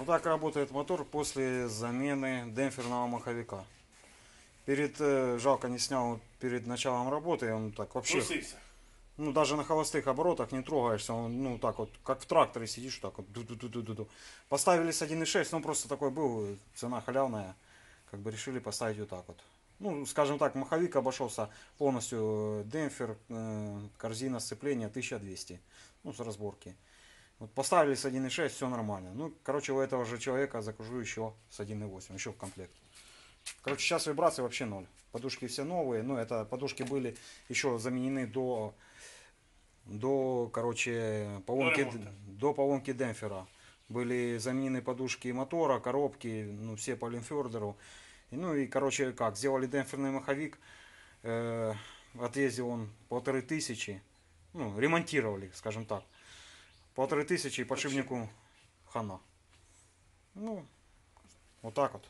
Вот так работает мотор после замены демпферного маховика. Жалко не снял перед началом работы, он так вообще, Трусився. ну даже на холостых оборотах не трогаешься, он ну так вот, как в тракторе сидишь, так вот, ду-ду-ду-ду-ду. Поставили с 1.6, ну просто такой был, цена халявная, как бы решили поставить вот так вот. Ну, скажем так, маховик обошелся полностью, демпфер, корзина сцепления 1200, ну с разборки. Вот поставили с 1.6, все нормально. Ну, короче, у этого же человека закажу еще с 1.8, еще в комплект. Короче, сейчас вибрации вообще ноль. Подушки все новые, ну, это подушки были еще заменены До ремонту. до поломки демпфера. Были заменены подушки мотора, коробки, ну, все по Линфердеру. Ну и, короче, как, сделали демпферный маховик, отъездил он 1500, ну, ремонтировали, скажем так. 1500 и подшипнику хана. Ну, вот так вот.